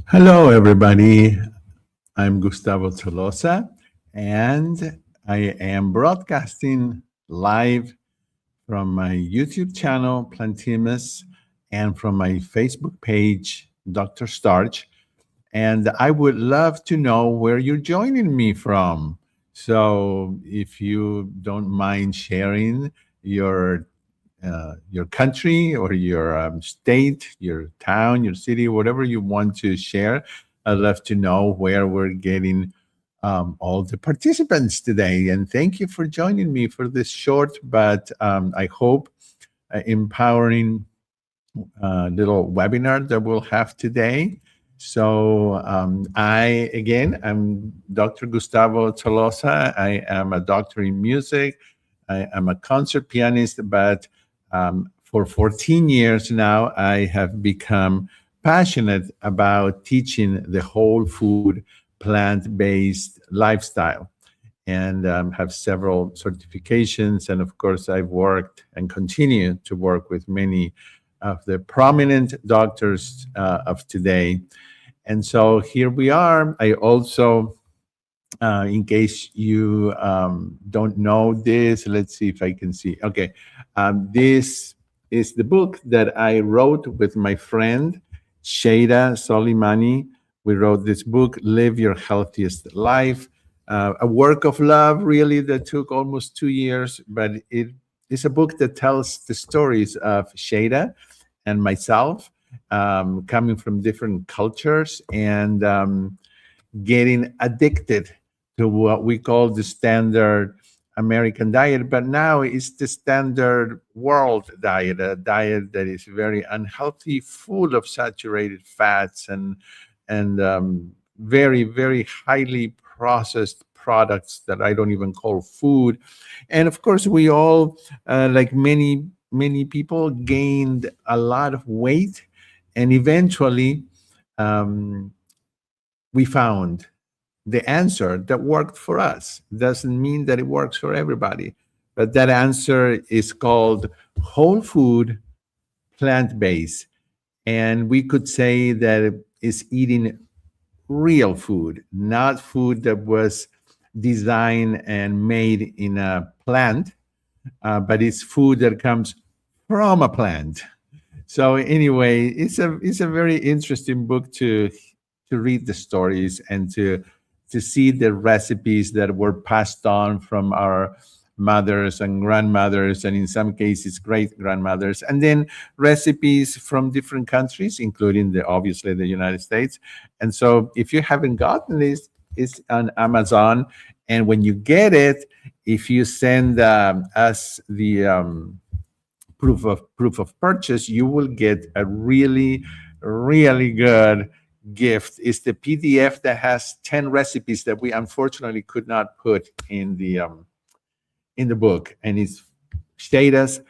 Hello, everybody. I'm Gustavo Tolosa, and I am broadcasting live from my YouTube channel, Plantimus, and from my Facebook page, Dr. Starch. And I would love to know where you're joining me from. So if you don't mind sharing your country or your state, your town, your city, whatever you want to share. I'd love to know where we're getting all the participants today. And thank you for joining me for this short, but I hope empowering little webinar that we'll have today. So I'm Dr. Gustavo Tolosa. I am a doctor in music. I am a concert pianist, but for 14 years now, I have become passionate about teaching the whole food, plant-based lifestyle and have several certifications. And of course, I've worked and continue to work with many of the prominent doctors of today. And so here we are. I also, in case you don't know this, let's see if I can see. Okay. This is the book that I wrote with my friend, Sheida Soleimani. We wrote this book, Live Your Healthiest Life, a work of love, really, that took almost 2 years, but it is a book that tells the stories of Sheida and myself, coming from different cultures and getting addicted to what we call the standard American diet, but now it's the standard world diet, a diet that is very unhealthy, full of saturated fats and very, very highly processed products that I don't even call food. And of course, we all, like many people, gained a lot of weight, and eventually, um, we found the answer that worked for us. Doesn't mean that it works for everybody, but that answer is called whole food, plant based. And we could say that it is eating real food, not food that was designed and made in a plant, but it's food that comes from a plant. So anyway, it's a very interesting book to read the stories and to see the recipes that were passed on from our mothers and grandmothers, and in some cases great grandmothers, and then recipes from different countries, including the obviously the United States. And so if you haven't gotten this, it's on Amazon. And when you get it, if you send us the proof of purchase, you will get a really good gift. It's the PDF that has 10 recipes that we unfortunately could not put in the book, and it's Shada's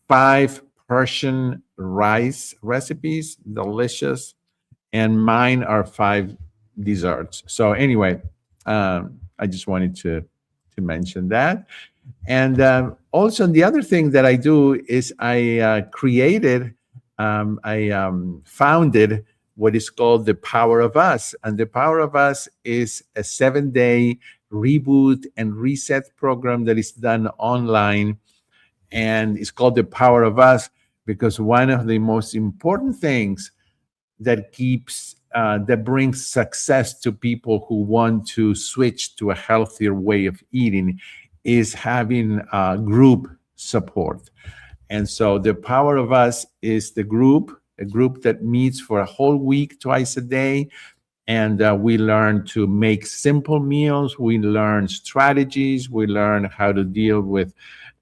5 Persian rice recipes, delicious, and mine are 5 desserts. So anyway, I just wanted to mention that. And also, the other thing that I do is I founded what is called the Power of Us. And the Power of Us is a 7-day reboot and reset program that is done online. And it's called the Power of Us because one of the most important things that brings success to people who want to switch to a healthier way of eating is having group support. And so the Power of Us is a group that meets for a whole week, twice a day. And we learn to make simple meals. We learn strategies. We learn how to deal with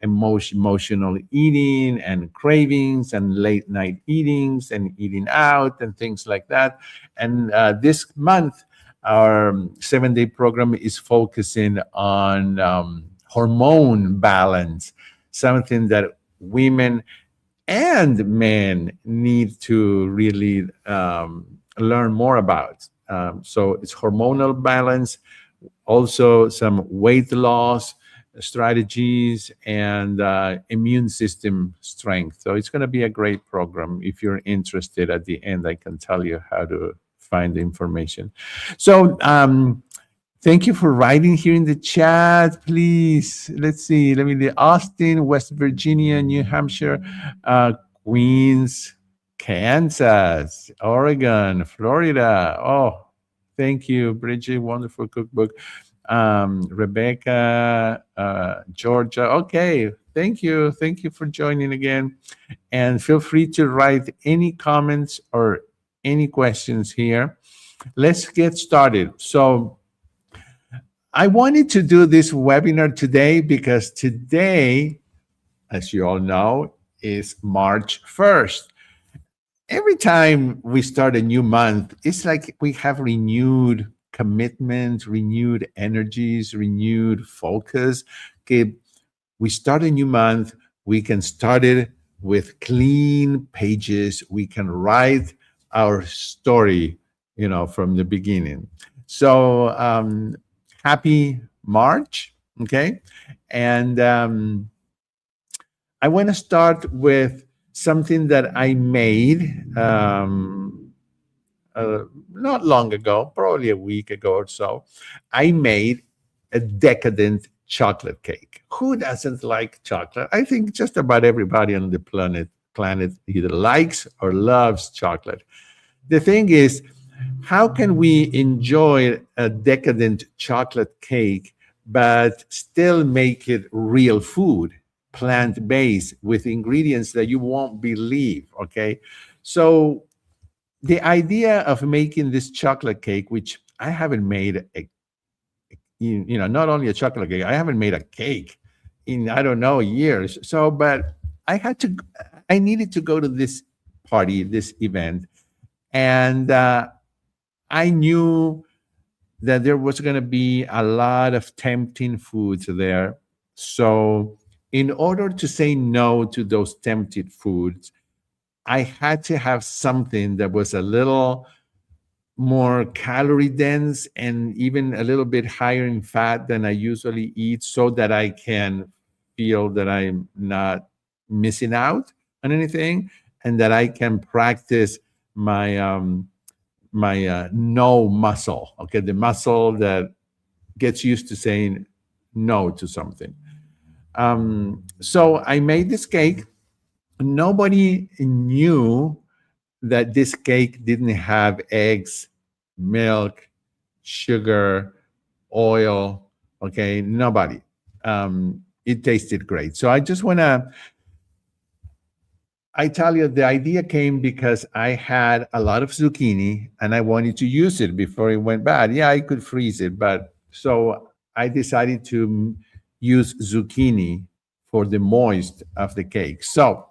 emotional eating and cravings and late night eatings and eating out and things like that. And this month, our 7-day program is focusing on hormone balance, something that women and men need to really learn more about. So it's hormonal balance, also some weight loss strategies, and immune system strength. So it's going to be a great program. If you're interested, at the end, I can tell you how to find the information. So thank you for writing here in the chat. Please, let's see. Let me do Austin, West Virginia, New Hampshire, Queens, Kansas, Oregon, Florida. Oh, thank you, Bridget. Wonderful cookbook. Rebecca, Georgia. Okay, thank you. Thank you for joining again. And feel free to write any comments or any questions here. Let's get started. So I wanted to do this webinar today because today, as you all know, is March 1st. Every time we start a new month, it's like we have renewed commitment, renewed energies, renewed focus. Okay, we start a new month, we can start it with clean pages. We can write our story, from the beginning. So happy March, okay? And I want to start with something that I made not long ago, probably a week ago or so. I made a decadent chocolate cake. Who doesn't like chocolate? I think just about everybody on the planet either likes or loves chocolate. The thing is, how can we enjoy a decadent chocolate cake but still make it real food, plant-based, with ingredients that you won't believe, okay? So the idea of making this chocolate cake, which I haven't made not only a chocolate cake, I haven't made a cake in, I don't know, years. So, but I needed to go to this party, this event, and I knew that there was going to be a lot of tempting foods there. So in order to say no to those tempted foods, I had to have something that was a little more calorie dense and even a little bit higher in fat than I usually eat, so that I can feel that I'm not missing out on anything, and that I can practice my no muscle, okay, the muscle that gets used to saying no to something. So I made this cake. Nobody knew that this cake didn't have eggs, milk, sugar, oil. Okay, nobody. It tasted great. So I tell you, the idea came because I had a lot of zucchini and I wanted to use it before it went bad. Yeah, I could freeze it, but so I decided to use zucchini for the moist of the cake. So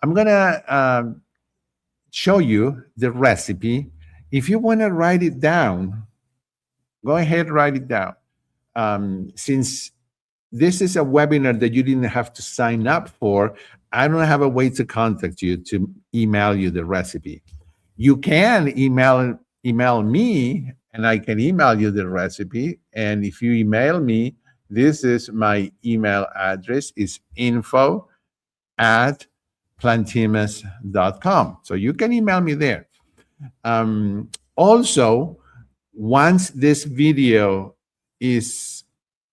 I'm gonna show you the recipe. If you want to write it down, go ahead, write it down. Since this is a webinar that you didn't have to sign up for, I don't have a way to contact you to email you the recipe. You can email me, and I can email you the recipe. And if you email me, this is my email address, is info@plantimus.com. So you can email me there. Also, once this video is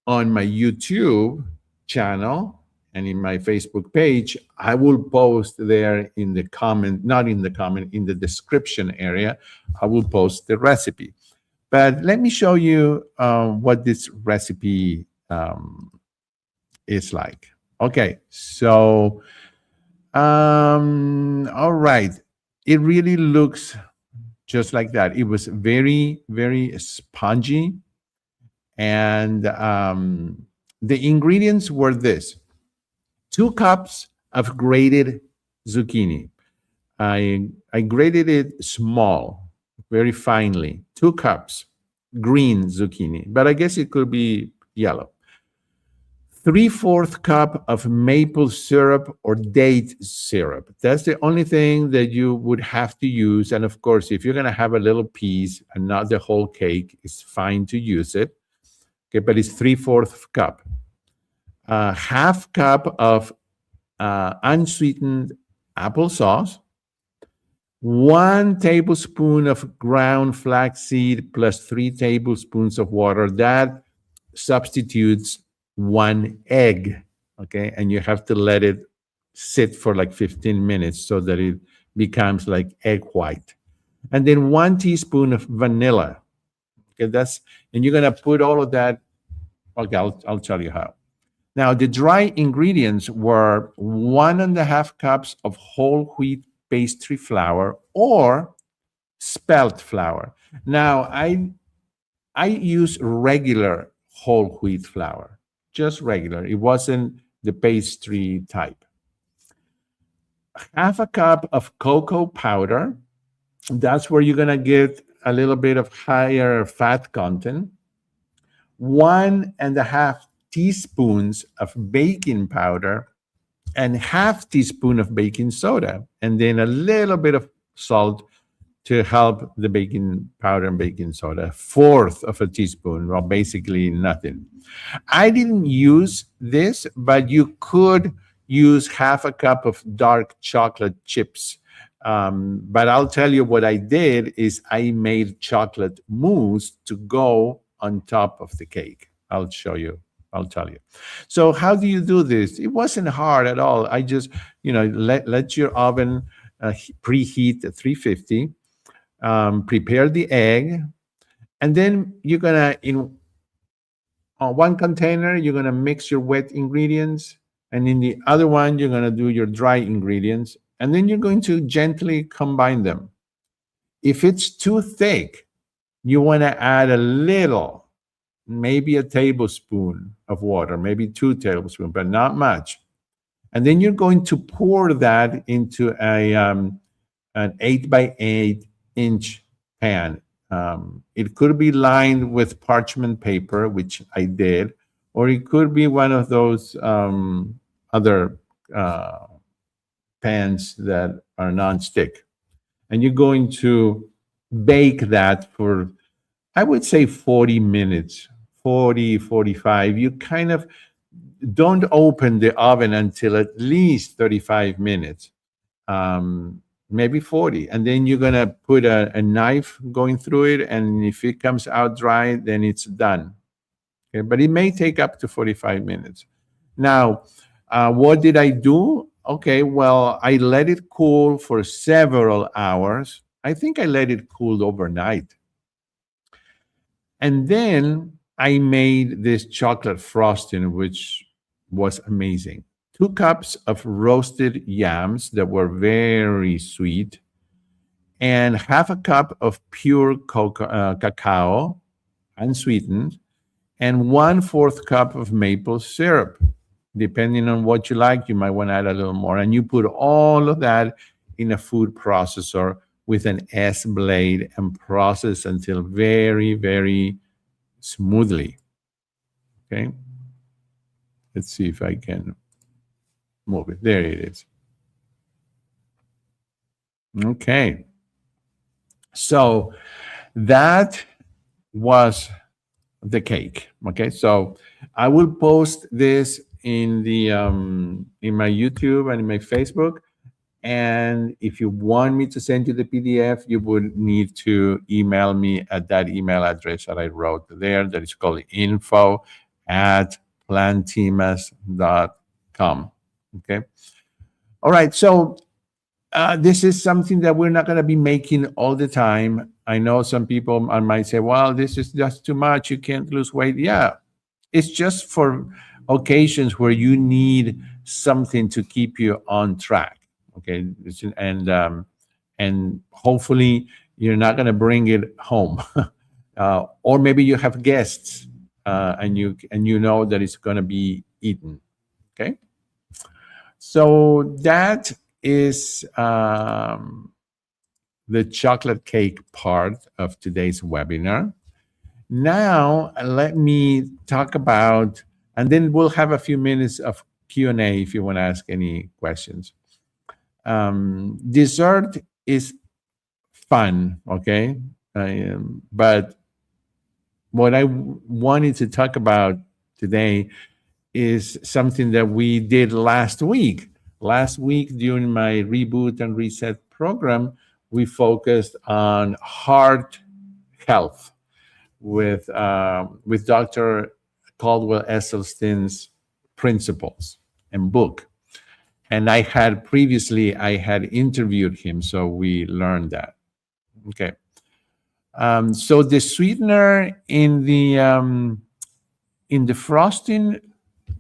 on my YouTube channel and in my Facebook page, I will post there in the comment, not in the comment, in the description area, I will post the recipe. But let me show you what this recipe is like. Okay, so, all right. It really looks just like that. It was very, very spongy. And the ingredients were this: 2 cups of grated zucchini. I grated it small, very finely. 2 cups green zucchini, but I guess it could be yellow. 3/4 cup of maple syrup or date syrup. That's the only thing that you would have to use. And of course, if you're going to have a little piece and not the whole cake, it's fine to use it. Okay, but it's 3/4 cup. 1/2 cup of unsweetened applesauce. 1 tablespoon of ground flaxseed plus 3 tablespoons of water. That substitutes 1 egg. Okay. And you have to let it sit for like 15 minutes so that it becomes like egg white. And then 1 teaspoon of vanilla. Okay. And you're going to put all of that. Okay. I'll tell you how. Now, the dry ingredients were 1.5 cups of whole wheat pastry flour or spelt flour. Now, I use regular whole wheat flour, just regular. It wasn't the pastry type. 1/2 cup of cocoa powder. That's where you're gonna get a little bit of higher fat content. 1.5 teaspoons of baking powder and 1/2 teaspoon of baking soda, and then a little bit of salt to help the baking powder and baking soda. 1/4 of a teaspoon, well, basically nothing. I didn't use this, but you could use 1/2 cup of dark chocolate chips. But I'll tell you what I did is I made chocolate mousse to go on top of the cake. I'll show you. I'll tell you. So how do you do this? It wasn't hard at all. I just, let your oven preheat at 350. Prepare the egg, and then you're gonna in one container you're gonna mix your wet ingredients, and in the other one you're gonna do your dry ingredients, and then you're going to gently combine them. If it's too thick, you want to add a little, maybe a tablespoon of water, maybe 2 tablespoons, but not much. And then you're going to pour that into an 8 by 8 inch pan. It could be lined with parchment paper, which I did, or it could be one of those other pans that are non-stick. And you're going to bake that for, I would say, 40 minutes, 45. You kind of don't open the oven until at least 35 minutes. Maybe 40. And then you're going to put a knife going through it. And if it comes out dry, then it's done. Okay? But it may take up to 45 minutes. Now, what did I do? Okay, well, I let it cool for several hours. I think I let it cool overnight. And then I made this chocolate frosting, which was amazing. 2 cups of roasted yams that were very sweet, and 1/2 cup of pure cacao, unsweetened, and 1/4 cup of maple syrup. Depending on what you like, you might want to add a little more. And you put all of that in a food processor with an S blade and process until very, very smoothly. Okay. Let's see if I can move it. There it is. Okay. So that was the cake. Okay. So I will post this in the in my YouTube and in my Facebook. And if you want me to send you the PDF, you would need to email me at that email address that I wrote there. That is called info@plantimas.com. Okay. All right. So this is something that we're not going to be making all the time. I know some people might say, well, this is just too much. You can't lose weight. Yeah. It's just for occasions where you need something to keep you on track. Okay. And hopefully you're not going to bring it home. Or maybe you have guests and you know that it's going to be eaten. Okay. So that is the chocolate cake part of today's webinar. Now, let me talk about, and then we'll have a few minutes of Q&A if you want to ask any questions. Dessert is fun, okay? But what I wanted to talk about today is something that we did last week. Last week during my Reboot and Reset program, we focused on heart health with Dr. Caldwell Esselstyn's principles and book. And I had interviewed him, so we learned that. Okay. So the sweetener in the frosting,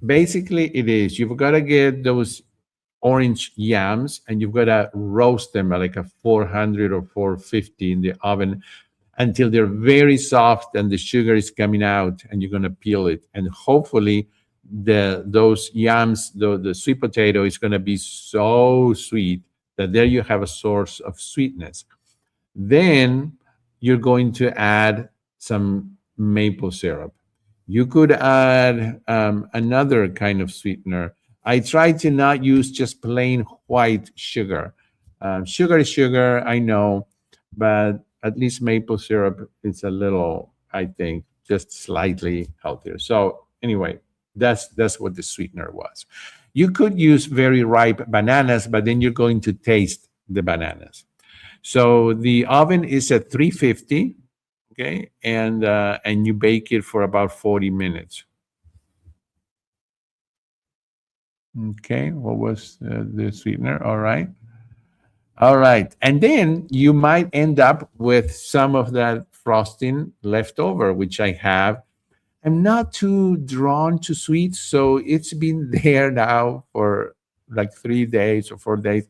basically it is, you've got to get those orange yams and you've got to roast them at like a 400 or 450 in the oven until they're very soft and the sugar is coming out, and you're going to peel it. And hopefully those yams, the sweet potato is going to be so sweet that there you have a source of sweetness. Then you're going to add some maple syrup. You could add another kind of sweetener. I try to not use just plain white sugar. Sugar is sugar, I know, but at least maple syrup is a little, I think, just slightly healthier. So anyway, that's what the sweetener was. You could use very ripe bananas, but then you're going to taste the bananas. So the oven is at 350, okay, and you bake it for about 40 minutes. Okay, what was the sweetener? All right. All right. And then you might end up with some of that frosting left over, which I have. I'm not too drawn to sweets, so it's been there now for like 3 days or 4 days,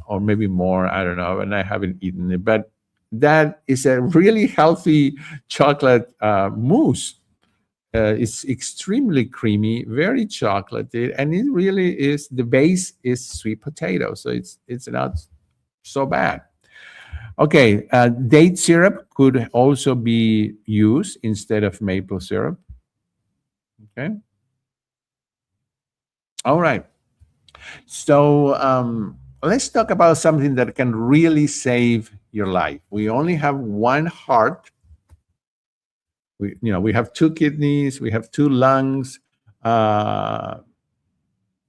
or maybe more. I don't know, and I haven't eaten it. But that is a really healthy chocolate mousse. It's extremely creamy, very chocolatey, and it really is. The base is sweet potato, so it's not so bad. Okay, date syrup could also be used instead of maple syrup. Okay. All right. So let's talk about something that can really save your life. We only have one heart. We have 2 kidneys, we have 2 lungs, but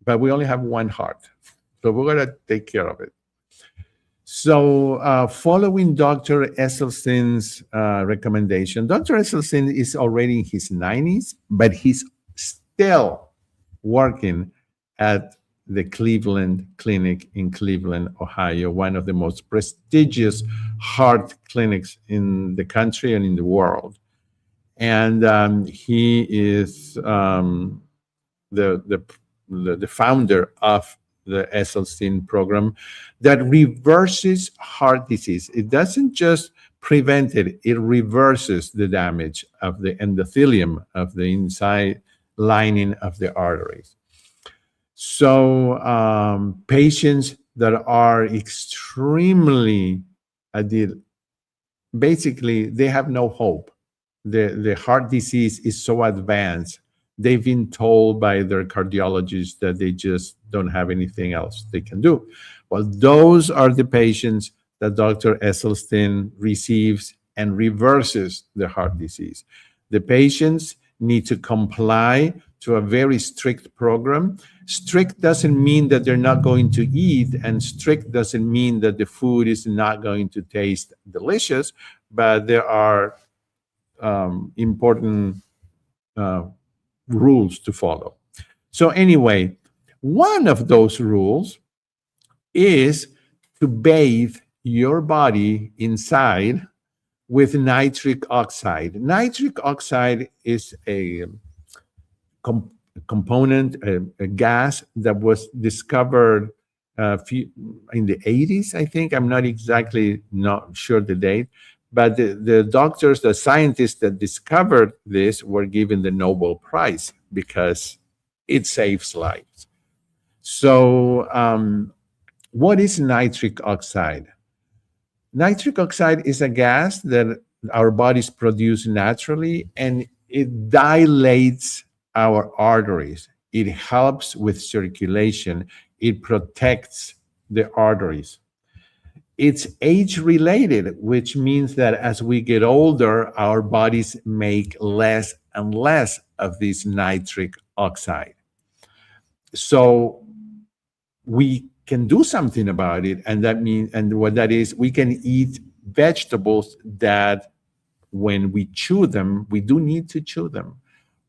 we only have one heart. So we're going to take care of it. So following Dr. Esselstyn's recommendation, Dr. Esselstyn is already in his 90s, but he's still working at the Cleveland Clinic in Cleveland, Ohio, one of the most prestigious heart clinics in the country and in the world. And he is the founder of the Esselstyn program that reverses heart disease. It doesn't just prevent it, it reverses the damage of the endothelium, of the inside lining of the arteries. So patients that are extremely, basically, they have no hope. The heart disease is so advanced. They've been told by their cardiologist that they just don't have anything else they can do. Well, those are the patients that Dr. Esselstyn receives and reverses the heart disease. The patients need to comply to a very strict program. Strict doesn't mean that they're not going to eat, and strict doesn't mean that the food is not going to taste delicious, but there are important rules to follow. So anyway, one of those rules is to bathe your body inside with nitric oxide. Nitric oxide is a component, a gas that was discovered in the 80s, I think. I'm not sure the date. But the doctors, the scientists that discovered this were given the Nobel Prize because it saves lives. So what is nitric oxide? Nitric oxide is a gas that our bodies produce naturally, and it dilates our arteries. It helps with circulation. It protects the arteries. It's age-related, which means that as we get older, our bodies make less and less of this nitric oxide. So we can do something about it. And that means, and what that is, we can eat vegetables that when we chew them, we do need to chew them.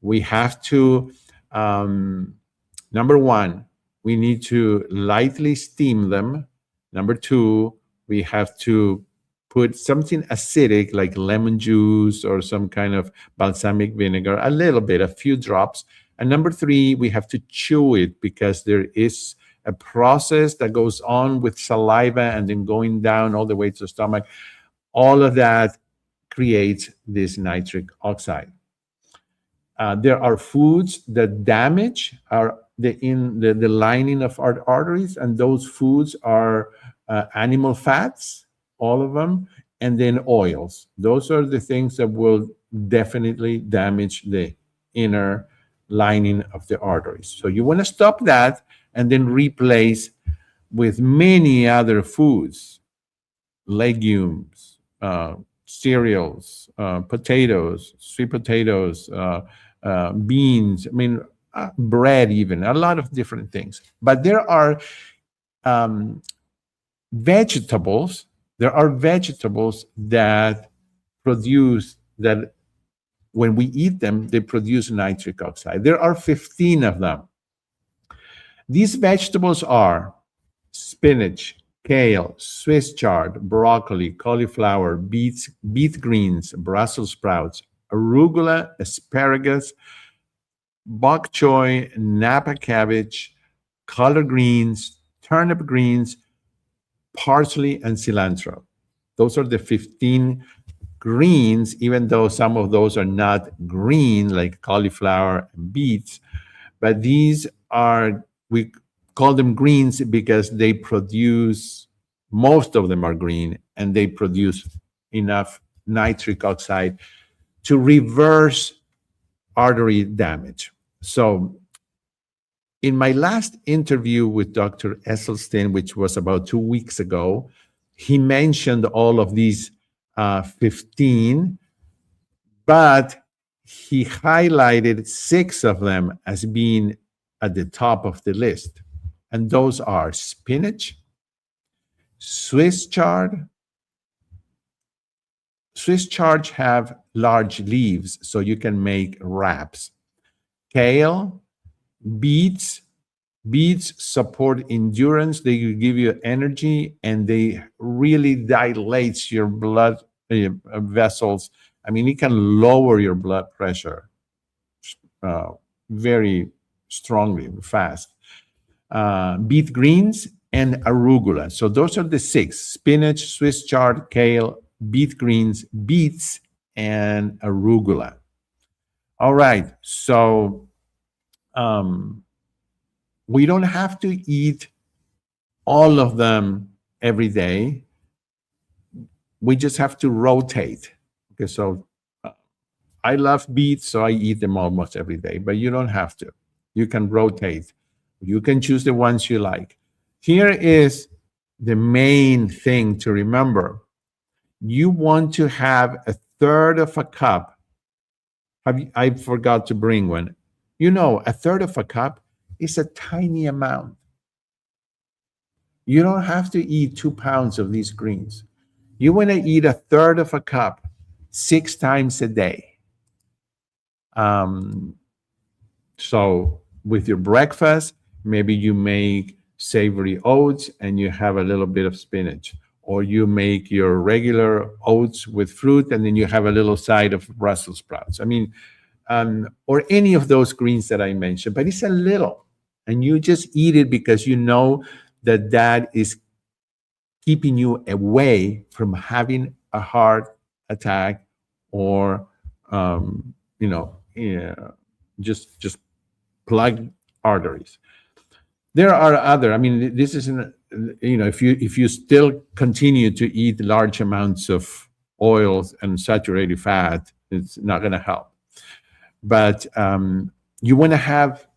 We have to, number one, we need to lightly steam them. Number two, we have to put something acidic like lemon juice or some kind of balsamic vinegar, a little bit, a few drops. And number three, we have to chew it because there is a process that goes on with saliva and then going down all the way to the stomach. All of that creates this nitric oxide. There are foods that damage the lining of our arteries, and those foods are animal fats, all of them, and then oils. Those are the things that will definitely damage the inner lining of the arteries. So you want to stop that and then replace with many other foods, legumes, cereals, potatoes, sweet potatoes, beans, bread, even a lot of different things. But there are vegetables. There are vegetables that produce that when we eat them, they produce nitric oxide. There are 15 of them. These vegetables are spinach, kale, Swiss chard, broccoli, cauliflower, beet greens, Brussels sprouts, arugula, asparagus, bok choy, Napa cabbage, collard greens, turnip greens, parsley, and cilantro. Those are the 15 greens, even though some of those are not green, like cauliflower and beets. But these are, we call them greens because they produce, most of them are green, and they produce enough nitric oxide to reverse artery damage. So in my last interview with Dr. Esselstyn, which was about 2 weeks ago, he mentioned all of these 15, but he highlighted 6 of them as being at the top of the list. And those are spinach, Swiss chard. Swiss chard have large leaves, so you can make wraps. Kale, beets. Beets support endurance. They give you energy, and they really dilates your blood vessels. It can lower your blood pressure very strongly, fast. Beet greens and arugula. So those are the 6: spinach, Swiss chard, kale, beet greens, beets, and arugula. All right. So we don't have to eat all of them every day. We just have to rotate. Okay, so I love beets, so I eat them almost every day, but you don't have to. You can rotate. You can choose the ones you like. Here is the main thing to remember. You want to have 1/3 of a cup. I forgot to bring one. 1/3 of a cup is a tiny amount. You don't have to eat 2 pounds of these greens. You want to eat 1/3 of a cup 6 times a day. So with your breakfast, maybe you make savory oats and you have a little bit of spinach, or you make your regular oats with fruit and then you have a little side of Brussels sprouts. Or any of those greens that I mentioned, but it's a little, and you just eat it because you know that is keeping you away from having a heart attack or just plugged arteries. There are other. This isn't. If you still continue to eat large amounts of oils and saturated fat, it's not going to help. But you want to have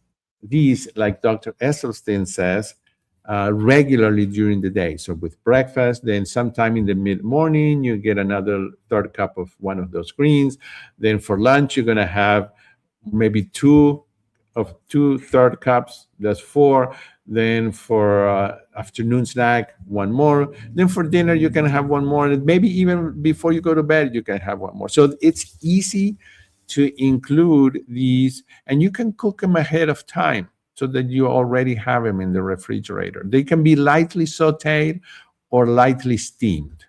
these, like Dr. Esselstyn says, regularly during the day. So with breakfast, then sometime in the mid-morning, you get another 1/3 cup of one of those greens. Then for lunch, you're going to have maybe 2 1/3 cups. That's 4. Then for afternoon snack, one more. Then for dinner, you can have one more. And maybe even before you go to bed, you can have one more. So it's easy to include these, and you can cook them ahead of time so that you already have them in the refrigerator. They can be lightly sauteed or lightly steamed,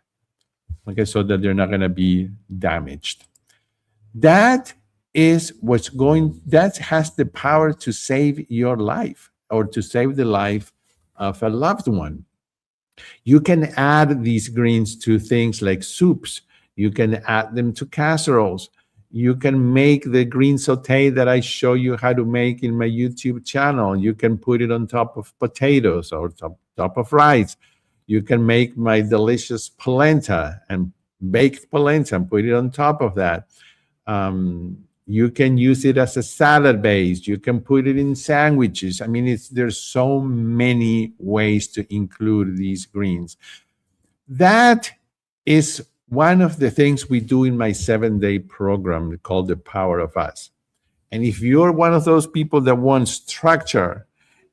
okay, so that they're not going to be damaged. That is that has the power to save your life or to save the life of a loved one. You can add these greens to things like soups. You can add them to casseroles. You can make the green saute that I show you how to make in my YouTube channel. You can put it on top of potatoes or top of rice. You can make my delicious polenta and baked polenta and put it on top of that. You can use it as a salad base. You can put it in sandwiches. I mean, there's so many ways to include these greens. That is one of the things we do in my 7-day program called The Power of Us. And if you're one of those people that wants structure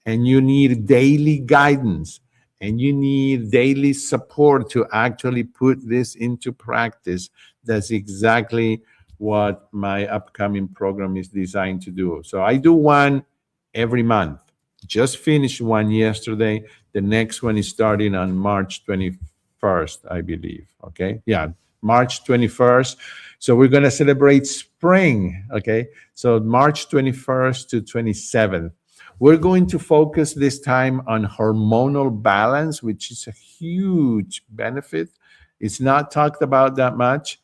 and you need daily guidance and you need daily support to actually put this into practice, that's exactly what my upcoming program is designed to do. So I do one every month. Just finished one yesterday. The next one is starting on March 21st, I believe. Okay. Yeah. March 21st. So we're going to celebrate spring. Okay. So March 21st to 27th. We're going to focus this time on hormonal balance, which is a huge benefit. It's not talked about that much.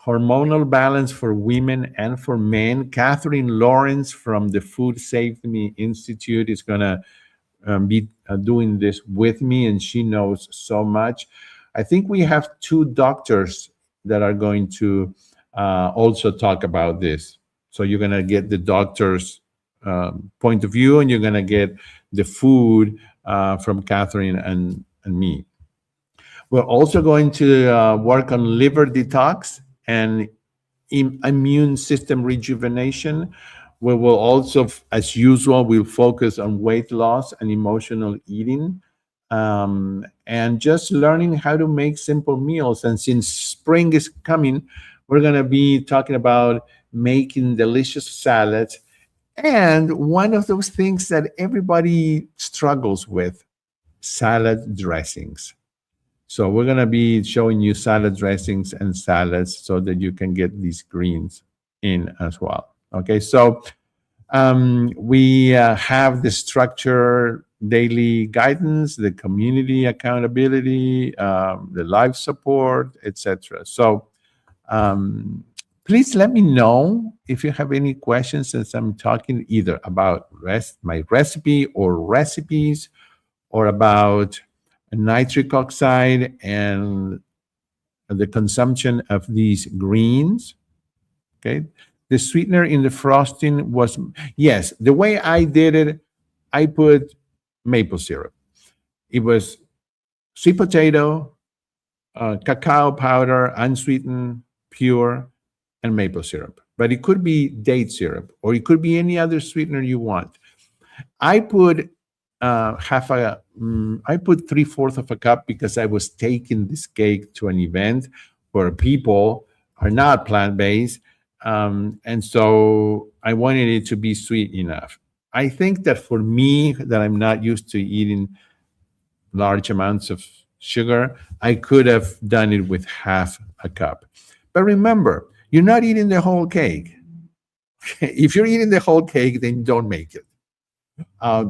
Hormonal balance for women and for men. Catherine Lawrence from the Food Safety Institute is going to be doing this with me, and she knows so much. I think we have 2 doctors that are going to also talk about this. So you're going to get the doctor's point of view, and you're going to get the food from Catherine and me. We're also going to work on liver detox and immune system rejuvenation. We will also, as usual, we'll focus on weight loss and emotional eating, and just learning how to make simple meals. And since spring is coming, we're going to be talking about making delicious salads. And one of those things that everybody struggles with, salad dressings. So we're going to be showing you salad dressings and salads so that you can get these greens in as well. Okay, so we have the structure, daily guidance, the community accountability, the life support, etc. So please let me know if you have any questions as I'm talking either about my recipe or recipes, or about nitric oxide and the consumption of these greens. Okay. The sweetener in the frosting was, yes, the way I did it, I put maple syrup. It was sweet potato, cacao powder, unsweetened, pure, and maple syrup. But it could be date syrup, or it could be any other sweetener you want. I put I put 3/4 of a cup because I was taking this cake to an event where people are not plant-based. And so I wanted it to be sweet enough. I think that for me, that I'm not used to eating large amounts of sugar, I could have done it with 1/2 a cup. But remember, you're not eating the whole cake. If you're eating the whole cake, then don't make it.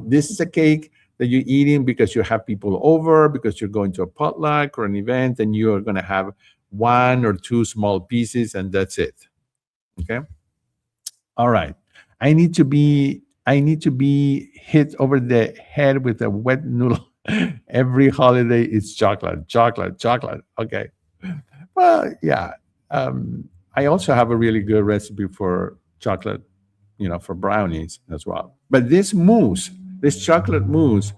This is a cake that you're eating because you have people over, because you're going to a potluck or an event, and you are going to have 1 or 2 small pieces, and that's it. Okay. All right. I need to be hit over the head with a wet noodle. Every holiday it's chocolate, chocolate, chocolate. Okay. Well, yeah. I also have a really good recipe for chocolate, for brownies as well. But this mousse, this chocolate mousse,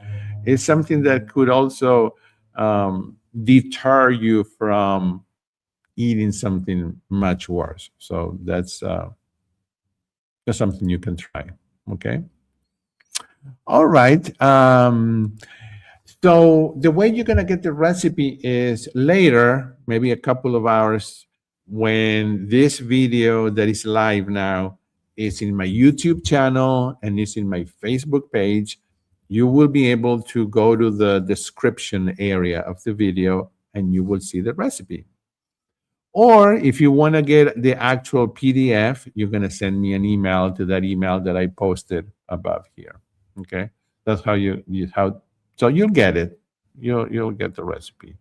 is something that could also deter you from eating something much worse. So that's something you can try. Okay. All right. So the way you're going to get the recipe is later, maybe a couple of hours, when this video that is live now is in my YouTube channel and is in my Facebook page. You will be able to go to the description area of the video and you will see the recipe. Or if you want to get the actual PDF, you're going to send me an email to that email that I posted above here. Okay, that's how so you'll get it. You'll get the recipe.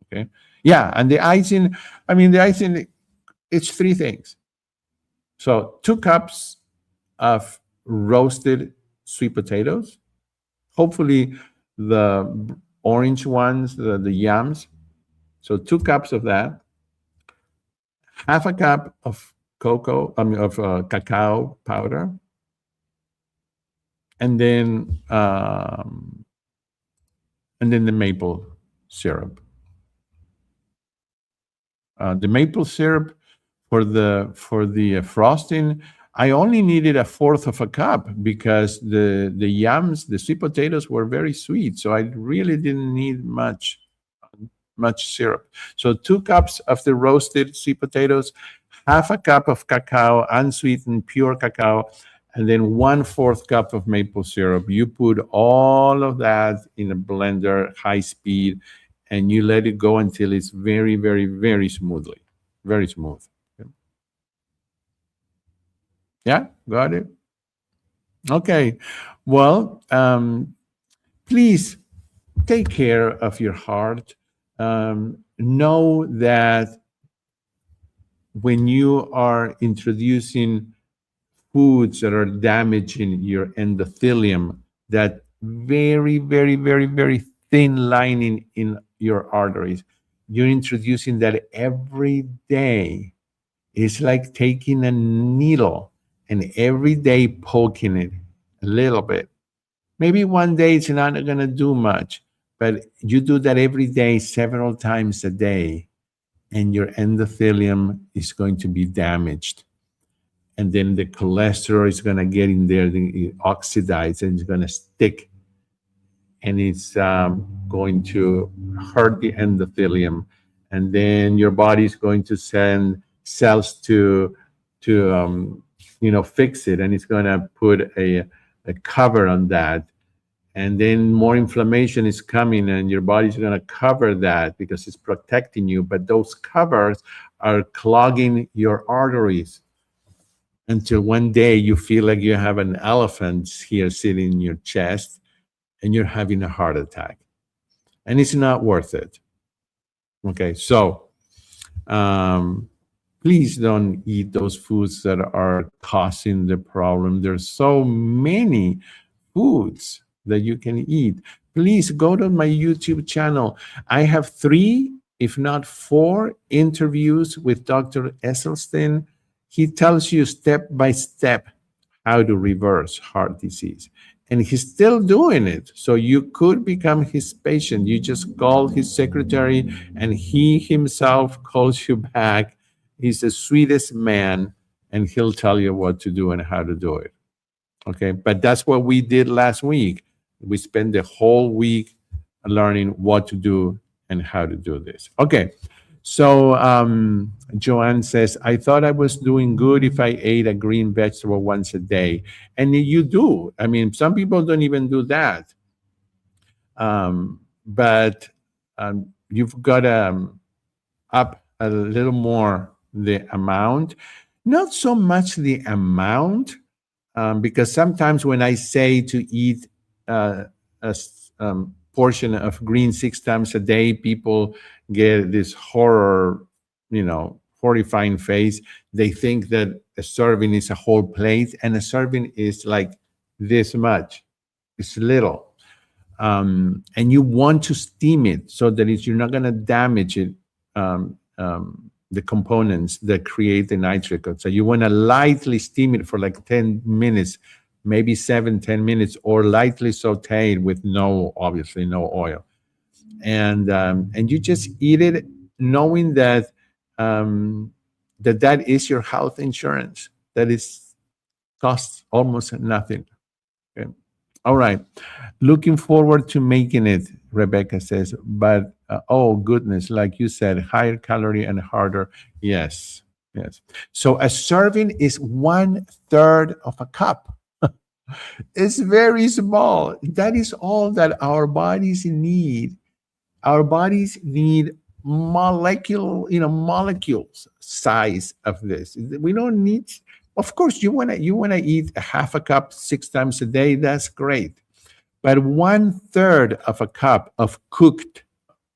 Okay, yeah, and the icing. I mean, the icing. It's three things. So 2 cups of roasted sweet potatoes. Hopefully, the orange ones, the yams. So 2 cups of that. Half a cup of cacao powder, and then the maple syrup. The maple syrup for the frosting, I only needed a fourth of a cup because the yams, the sweet potatoes, were very sweet, so I really didn't need much syrup. So 2 cups of the roasted sweet potatoes, half a cup of cacao, unsweetened pure cacao, and then 1/4 cup of maple syrup. You put all of that in a blender, high speed, and you let it go until it's very, very, very very smooth. Yeah, got it. Okay. Well, please take care of your heart. Know that when you are introducing foods that are damaging your endothelium, that very, very, very, very thin lining in your arteries, you're introducing that every day. It's like taking a needle and every day poking it a little bit. Maybe one day it's not going to do much, but you do that every day, several times a day, and your endothelium is going to be damaged. And then the cholesterol is going to get in there, it oxidize, and it's going to stick. And it's going to hurt the endothelium. And then your body is going to send cells to fix it, and it's going to put a cover on that, and then more inflammation is coming, and your body's going to cover that because it's protecting you, but those covers are clogging your arteries until one day you feel like you have an elephant here sitting in your chest and you're having a heart attack, and it's not worth it. Okay, so please don't eat those foods that are causing the problem. There's so many foods that you can eat. Please go to my YouTube channel. I have 3, if not 4, interviews with Dr. Esselstyn. He tells you step by step how to reverse heart disease. And he's still doing it. So you could become his patient. You just call his secretary and he himself calls you back. He's the sweetest man, and he'll tell you what to do and how to do it. Okay, but that's what we did last week. We spent the whole week learning what to do and how to do this. Okay, so Joanne says, I thought I was doing good if I ate a green vegetable once a day. And you do. I mean, some people don't even do that. But you've got to up a little more the amount. Not so much the amount, because sometimes when I say to eat a portion of green 6 times a day, people get this horror, horrifying face. They think that a serving is a whole plate, and a serving is like this much. It's little. And you want to steam it so that you're not going to damage it, the components that create the nitric oxide. So you want to lightly steam it for like 10 minutes, maybe 7-10 minutes, or lightly saute it with obviously no oil. And you just eat it knowing that that is your health insurance. That is costs almost nothing. Okay. All right. Looking forward to making it, Rebecca says. But oh, goodness, like you said, higher calorie and harder. Yes. Yes. So a serving is 1/3 of a cup. It's very small. That is all that our bodies need. Our bodies need molecules size of this. We don't need. Of course, you wanna eat a half a cup 6 times a day. That's great, but 1/3 of a cup of cooked,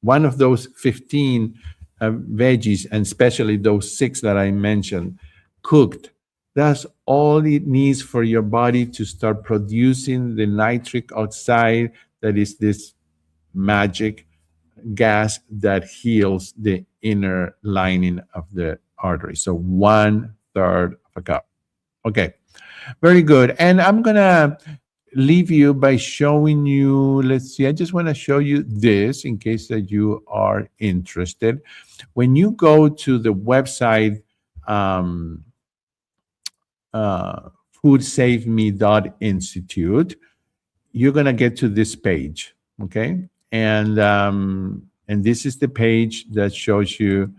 one of those 15 veggies, and especially those six that I mentioned, cooked. That's all it needs for your body to start producing the nitric oxide, that is this magic gas that heals the inner lining of the artery. So 1/3 of a cup. Okay, very good. And I'm gonna leave you by showing you. Let's see. I just want to show you this in case that you are interested. When you go to the website, um, foodsaveme.institute, you're gonna get to this page. Okay, and this is the page that shows you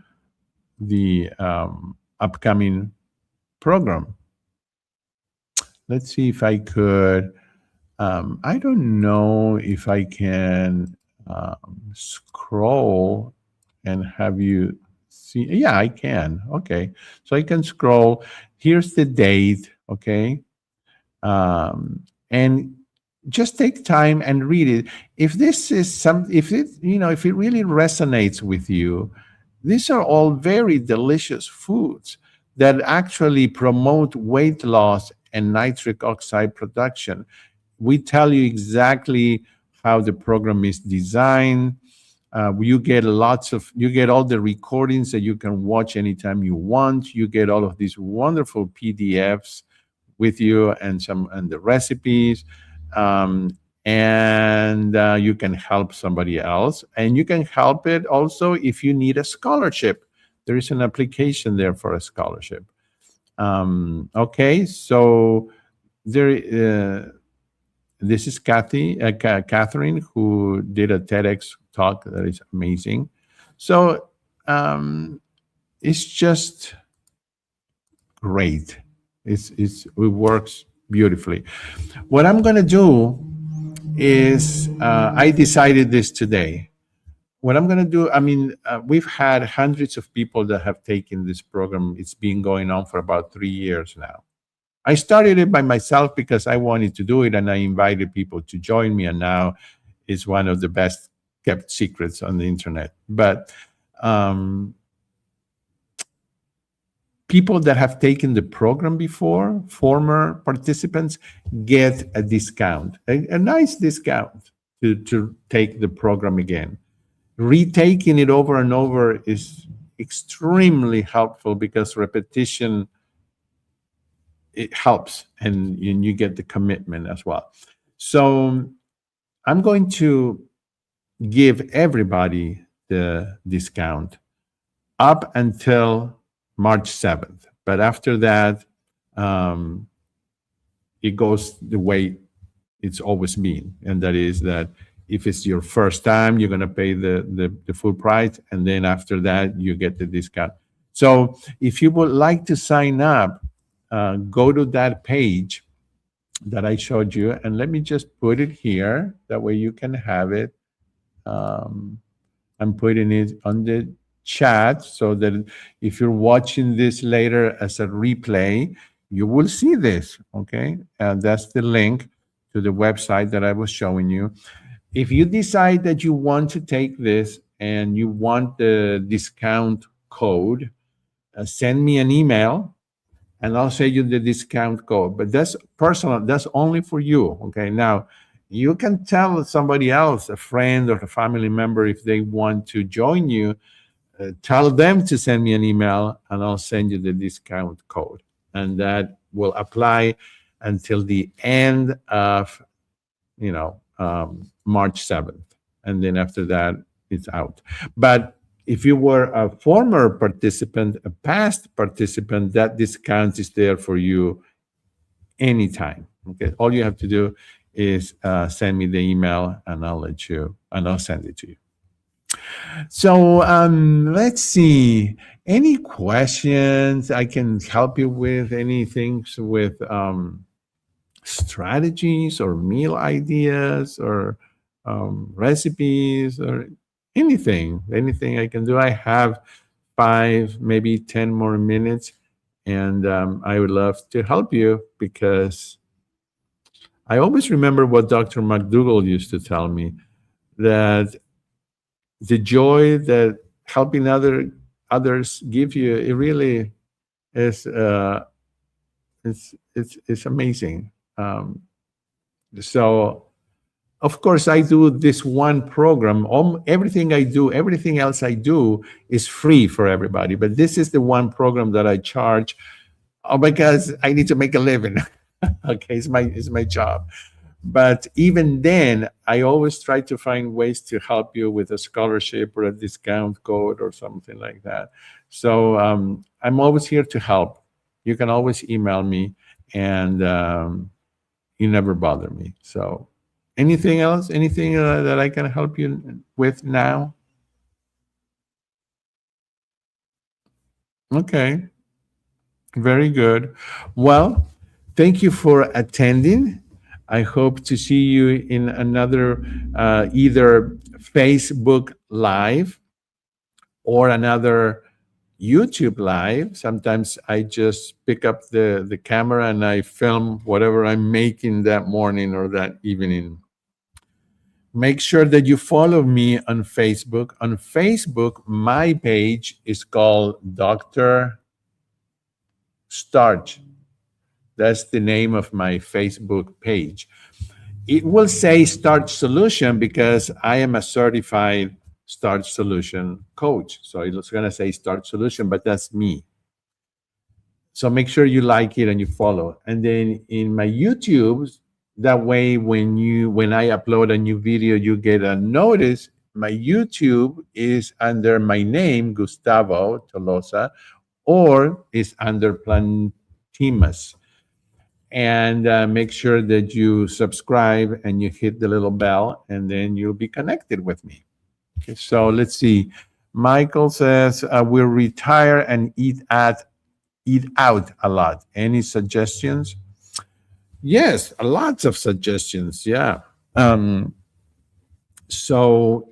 the upcoming program. Let's see if I could. I don't know if I can scroll and have you see. Yeah, I can. Okay, so I can scroll. Here's the date. Okay, and just take time and read it. If this is if it really resonates with you, these are all very delicious foods that actually promote weight loss and nitric oxide production. We tell you exactly how the program is designed. You get all the recordings that you can watch anytime you want. You get all of these wonderful PDFs with you, and the recipes, and you can help somebody else, and you can help it also if you need a scholarship. There is an application there for a scholarship. Okay, so there. This is Catherine, who did a TEDx talk that is amazing. So it's just great. It works beautifully. What I'm going to do is, I decided this today. What I'm going to do, we've had hundreds of people that have taken this program. It's been going on for about 3 years now. I started it by myself because I wanted to do it, and I invited people to join me, and now it's one of the best kept secrets on the internet. But people that have taken the program before, former participants, get a discount, a nice discount to take the program again. Retaking it over and over is extremely helpful because repetition, it helps, and you get the commitment as well. So I'm going to give everybody the discount up until March 7th. But after that, it goes the way it's always been. And that is that if it's your first time, you're going to pay the full price. And then after that, you get the discount. So if you would like to sign up, go to that page that I showed you, and let me just put it here. That way you can have it. I'm putting it on the chat so that if you're watching this later as a replay, you will see this, okay? And that's the link to the website that I was showing you. If you decide that you want to take this and you want the discount code, send me an email, and I'll send you the discount code. But that's personal. That's only for you. Okay. Now, you can tell somebody else, a friend or a family member, if they want to join you, tell them to send me an email, and I'll send you the discount code. And that will apply until the end of, March 7th. And then after that, it's out. But if you were a former participant, a past participant, that discount is there for you anytime. Okay. All you have to do is send me the email, and I'll send it to you. So let's see. Any questions I can help you with? Anything with strategies or meal ideas or recipes or anything I can do? I have 5, maybe 10 more minutes, and I would love to help you, because I always remember what Dr. McDougall used to tell me, that the joy that helping others give you, it really is it's amazing. So of course I do this one program. Everything I do, everything else I do is free for everybody, but this is the one program that I charge, because I need to make a living. Okay, it's my job. But even then, I always try to find ways to help you with a scholarship or a discount code or something like that. So I'm always here to help. You can always email me, and you never bother me. So anything else? Anything that I can help you with now? Okay, very good. Well, thank you for attending. I hope to see you in another either Facebook Live or another YouTube Live. Sometimes I just pick up the camera and I film whatever I'm making that morning or that evening. Make sure that you follow me on Facebook. On Facebook, my page is called Dr. Starch. That's the name of my Facebook page. It will say Starch Solution because I am a certified Starch Solution coach. So it's going to say Starch Solution, but that's me. So make sure you like it and you follow. And then in my YouTube, that way when I upload a new video, you get a notice. My YouTube is under my name, Gustavo Tolosa, or is under Plantimas. And make sure that you subscribe and you hit the little bell, and then you'll be connected with me. Okay, so let's see. Michael says, we'll retire and eat out a lot. Any suggestions? Yes, lots of suggestions. Yeah. So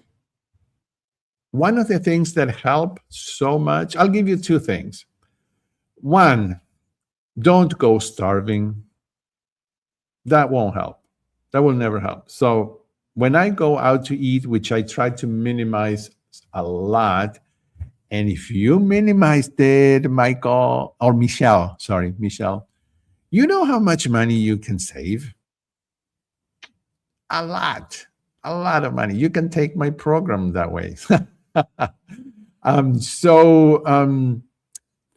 one of the things that help so much, I'll give you 2 things. One, don't go starving. That won't help. That will never help. So when I go out to eat, which I try to minimize a lot, and if you minimized it, Michael, or Michelle, you know how much money you can save? A lot of money. You can take my program that way.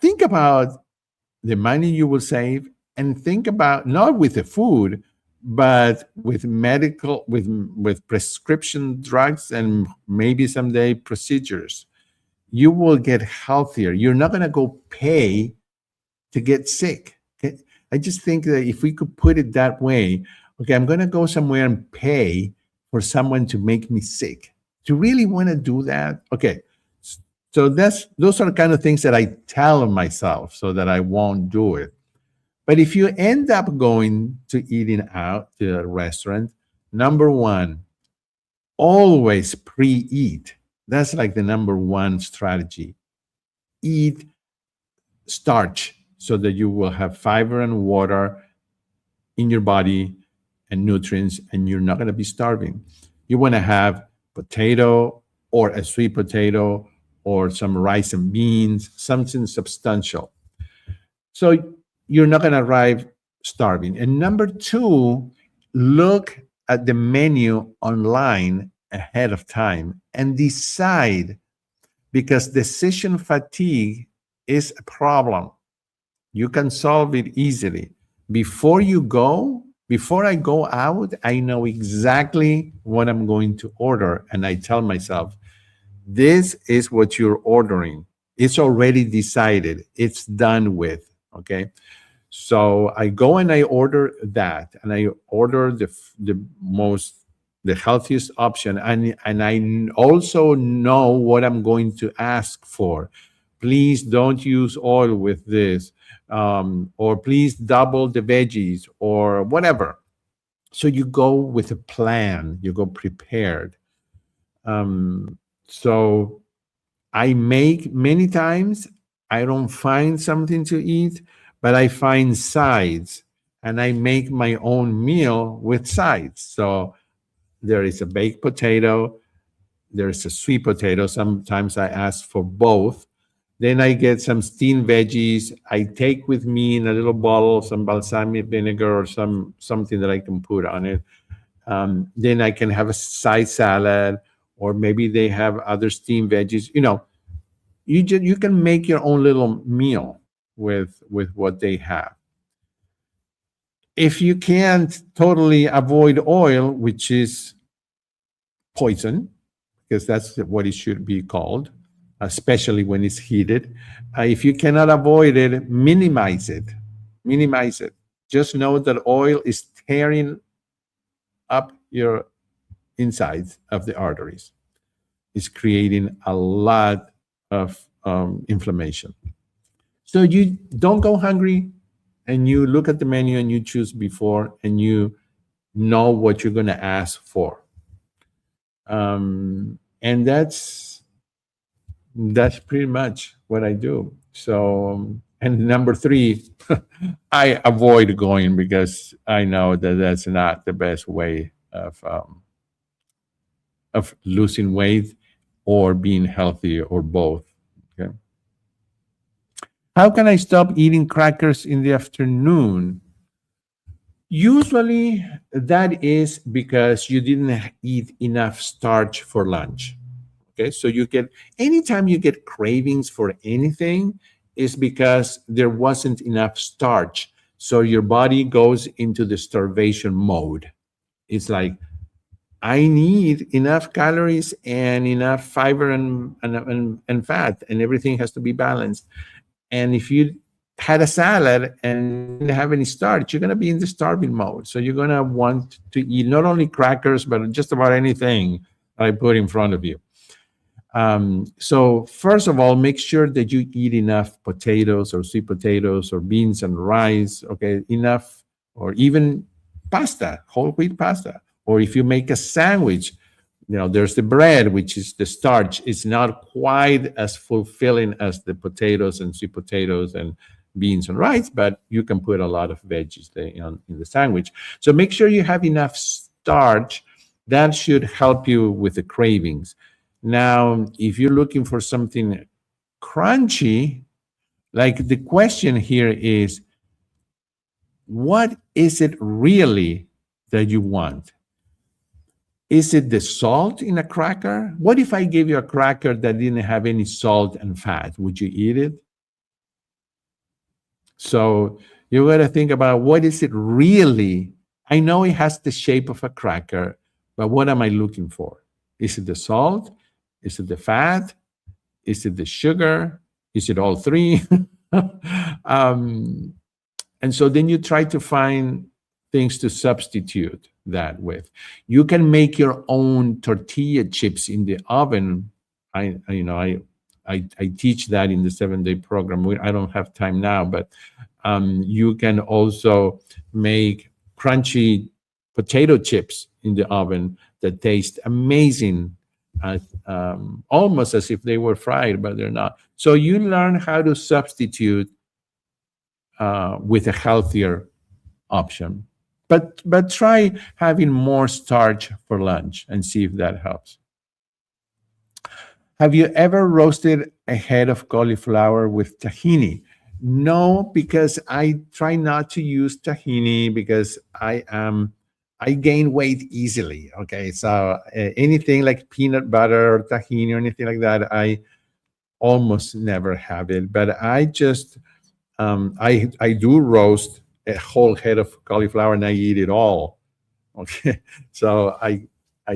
Think about the money you will save, and think about not with the food, but with with prescription drugs and maybe someday procedures. You will get healthier. You're not going to go pay to get sick. Okay? I just think that if we could put it that way, okay, I'm going to go somewhere and pay for someone to make me sick. Do you really want to do that? Okay. So those are the kind of things that I tell myself so that I won't do it. But if you end up going to eating out to a restaurant, number one, always pre-eat. That's like the number one strategy. Eat starch so that you will have fiber and water in your body and nutrients, and you're not going to be starving. You want to have potato or a sweet potato or some rice and beans, something substantial. So you're not going to arrive starving. And number two, look at the menu online ahead of time and decide, because decision fatigue is a problem. You can solve it easily. Before I go out, I know exactly what I'm going to order. And I tell myself, this is what you're ordering. It's already decided. It's done with. Okay. So I go and I order that, and I order the healthiest option, and I also know what I'm going to ask for. Please don't use oil with this, or please double the veggies, or whatever. So you go with a plan. You go prepared. So I make many times, I don't find something to eat, but I find sides, and I make my own meal with sides. So there is a baked potato, there's a sweet potato. Sometimes I ask for both. Then I get some steamed veggies. I take with me in a little bottle some balsamic vinegar or something that I can put on it. Then I can have a side salad, or maybe they have other steamed veggies. You can make your own little meal with what they have. If you can't totally avoid oil, which is poison, because that's what it should be called, especially when it's heated. If you cannot avoid it, minimize it. Minimize it. Just know that oil is tearing up your insides of the arteries. It's creating a lot of inflammation. So you don't go hungry, and you look at the menu and you choose before, and you know what you're going to ask for. And that's pretty much what I do. So, and number three, I avoid going, because I know that that's not the best way of losing weight or being healthy, or both. Okay. How can I stop eating crackers in the afternoon? Usually, that is because you didn't eat enough starch for lunch. Okay, so anytime you get cravings for anything, is because there wasn't enough starch. So your body goes into the starvation mode. It's like, I need enough calories and enough fiber and fat, and everything has to be balanced. And if you had a salad and you didn't have any starch, you're going to be in the starving mode. So you're going to want to eat not only crackers, but just about anything I put in front of you. So first of all, make sure that you eat enough potatoes, or sweet potatoes, or beans and rice. Okay, enough, or even pasta, whole wheat pasta. Or if you make a sandwich, there's the bread, which is the starch. It's not quite as fulfilling as the potatoes and sweet potatoes and beans and rice, but you can put a lot of veggies in the sandwich. So make sure you have enough starch. That should help you with the cravings. Now, if you're looking for something crunchy, like, the question here is, what is it really that you want? Is it the salt in a cracker? What if I gave you a cracker that didn't have any salt and fat? Would you eat it? So you got to think about, what is it really? I know it has the shape of a cracker, but what am I looking for? Is it the salt? Is it the fat? Is it the sugar? Is it all three? And so then you try to find things to substitute that with. You can make your own tortilla chips in the oven. I teach that in the 7-day program. I don't have time now, but you can also make crunchy potato chips in the oven that taste amazing, almost as if they were fried, but they're not. So you learn how to substitute with a healthier option. But try having more starch for lunch and see if that helps. Have you ever roasted a head of cauliflower with tahini? No, because I try not to use tahini, because I gain weight easily. Okay, so anything like peanut butter or tahini or anything like that, I almost never have it. But I just I do roast a whole head of cauliflower, and I eat it all. Okay, so I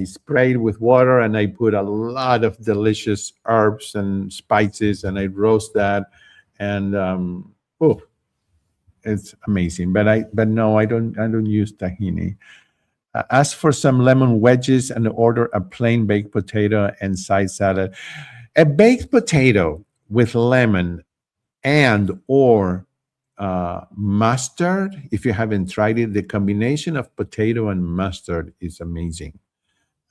spray it with water, and I put a lot of delicious herbs and spices, and I roast that, and it's amazing. But no, I don't use tahini. Ask for some lemon wedges and order a plain baked potato and side salad. A baked potato with lemon and or mustard. If you haven't tried it, the combination of potato and mustard is amazing,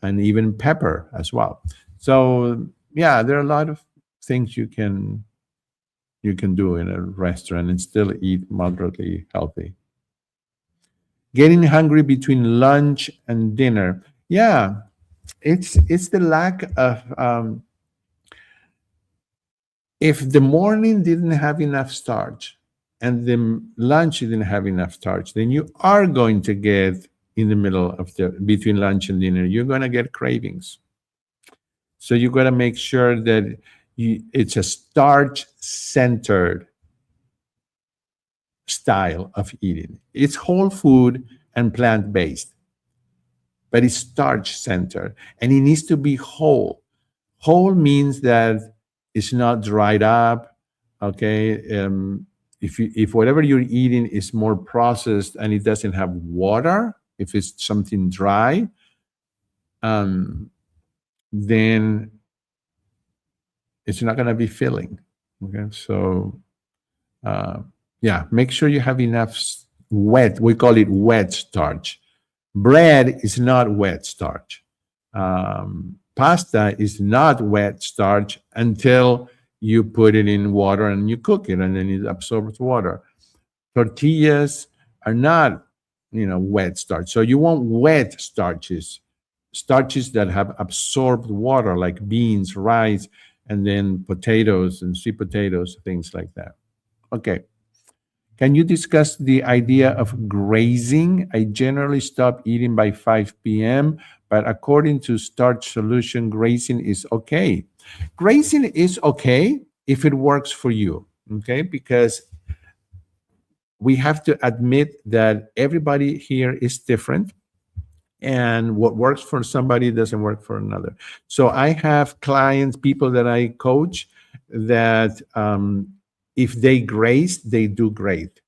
and even pepper as well. So yeah, there are a lot of things you can do in a restaurant and still eat moderately healthy. Getting hungry between lunch and dinner. Yeah, it's the lack of if the morning didn't have enough starch and the lunch didn't have enough starch, then you are going to get in the middle of the between lunch and dinner, you're going to get cravings. So you got to make sure that it's a starch centered style of eating. It's whole food and plant based, but it's starch centered and it needs to be whole. Whole means that it's not dried up. Okay. If whatever you're eating is more processed and it doesn't have water, if it's something dry, then it's not going to be filling. Okay. So, yeah, make sure you have enough wet. We call it wet starch. Bread is not wet starch. Pasta is not wet starch until you put it in water and you cook it, and then it absorbs water. Tortillas are not, wet starch. So you want wet starches that have absorbed water, like beans, rice, and then potatoes and sweet potatoes, things like that. Okay. Can you discuss the idea of grazing? I generally stop eating by 5 p.m., but according to Starch Solution, grazing is okay. Grazing is okay if it works for you, okay? Because we have to admit that everybody here is different, and what works for somebody doesn't work for another. So I have clients, people that I coach, that if they graze, they do great.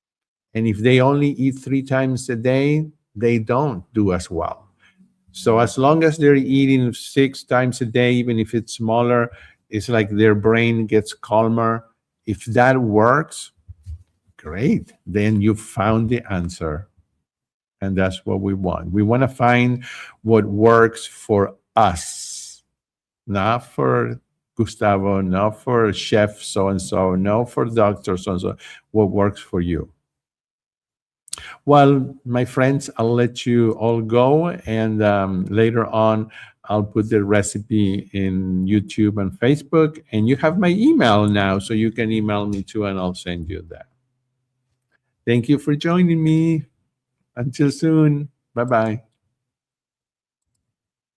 And if they only eat 3 times a day, they don't do as well. So as long as they're eating 6 times a day, even if it's smaller, it's like their brain gets calmer. If that works, great. Then you found the answer. And that's what we want. We want to find what works for us, not for Gustavo, not for chef so and so, not for doctor so and so. What works for you? Well, my friends, I'll let you all go, and later on, I'll put the recipe in YouTube and Facebook. And you have my email now, so you can email me too, and I'll send you that. Thank you for joining me. Until soon. Bye bye.